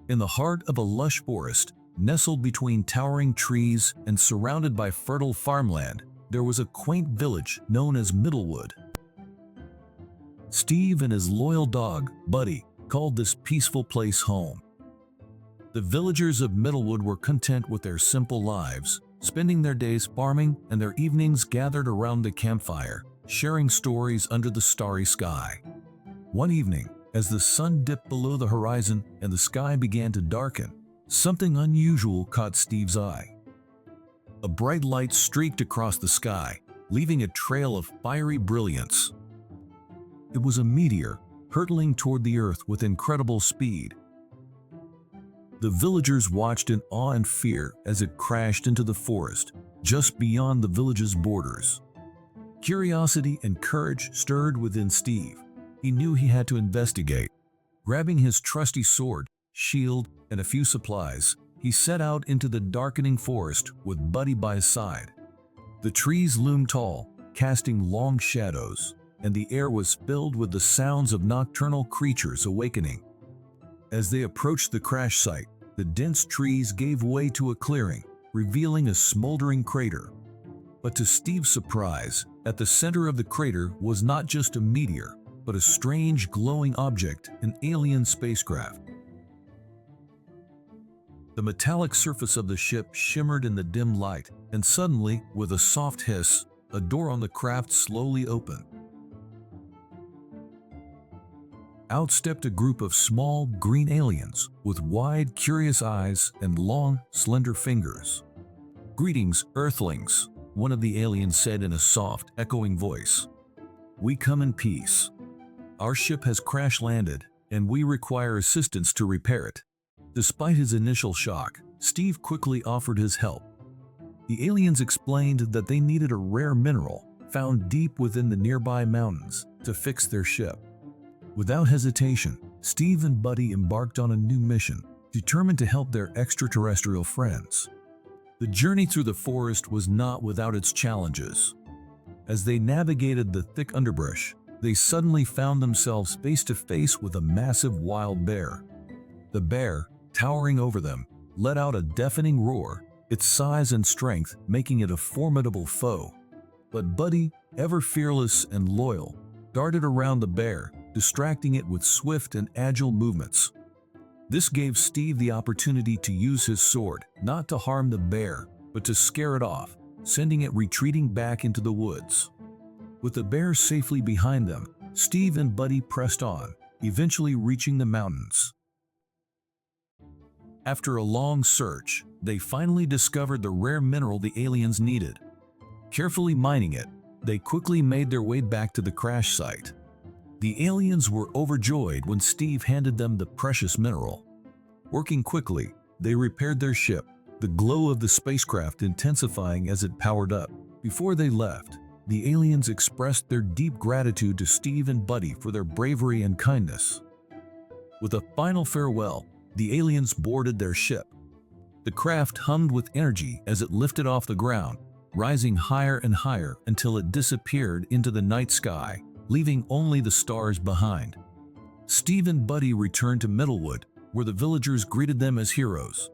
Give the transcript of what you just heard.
In the heart of a lush forest, nestled between towering trees and surrounded by fertile farmland, there was a quaint village known as Middlewood. Steve and his loyal dog, Buddy, called this peaceful place home. The villagers of Middlewood were content with their simple lives, spending their days farming and their evenings gathered around the campfire, sharing stories under the starry sky. One evening, as the sun dipped below the horizon and the sky began to darken, something unusual caught Steve's eye. A bright light streaked across the sky, leaving a trail of fiery brilliance. It was a meteor, hurtling toward the earth with incredible speed. The villagers watched in awe and fear as it crashed into the forest, just beyond the village's borders. Curiosity and courage stirred within Steve. He knew he had to investigate. Grabbing his trusty sword, shield, and a few supplies, he set out into the darkening forest with Buddy by his side. The trees loomed tall, casting long shadows, and the air was filled with the sounds of nocturnal creatures awakening. As they approached the crash site, the dense trees gave way to a clearing, revealing a smoldering crater. But to Steve's surprise, at the center of the crater was not just a meteor, but a strange glowing object, an alien spacecraft. The metallic surface of the ship shimmered in the dim light, and suddenly, with a soft hiss, a door on the craft slowly opened. Out stepped a group of small, green aliens with wide, curious eyes and long, slender fingers. "Greetings, Earthlings," one of the aliens said in a soft, echoing voice. "We come in peace. Our ship has crash-landed, and we require assistance to repair it." Despite his initial shock, Steve quickly offered his help. The aliens explained that they needed a rare mineral found deep within the nearby mountains to fix their ship. Without hesitation, Steve and Buddy embarked on a new mission, determined to help their extraterrestrial friends. The journey through the forest was not without its challenges. As they navigated the thick underbrush, they suddenly found themselves face to face with a massive wild bear. The bear, towering over them, let out a deafening roar, its size and strength making it a formidable foe. But Buddy, ever fearless and loyal, darted around the bear, distracting it with swift and agile movements. This gave Steve the opportunity to use his sword, not to harm the bear, but to scare it off, sending it retreating back into the woods. With the bear safely behind them, Steve and Buddy pressed on, eventually reaching the mountains. After a long search, they finally discovered the rare mineral the aliens needed. Carefully mining it, they quickly made their way back to the crash site. The aliens were overjoyed when Steve handed them the precious mineral. Working quickly, they repaired their ship, the glow of the spacecraft intensifying as it powered up. Before they left, the aliens expressed their deep gratitude to Steve and Buddy for their bravery and kindness. With a final farewell, the aliens boarded their ship. The craft hummed with energy as it lifted off the ground, rising higher and higher until it disappeared into the night sky, leaving only the stars behind. Steve and Buddy returned to Middlewood, where the villagers greeted them as heroes.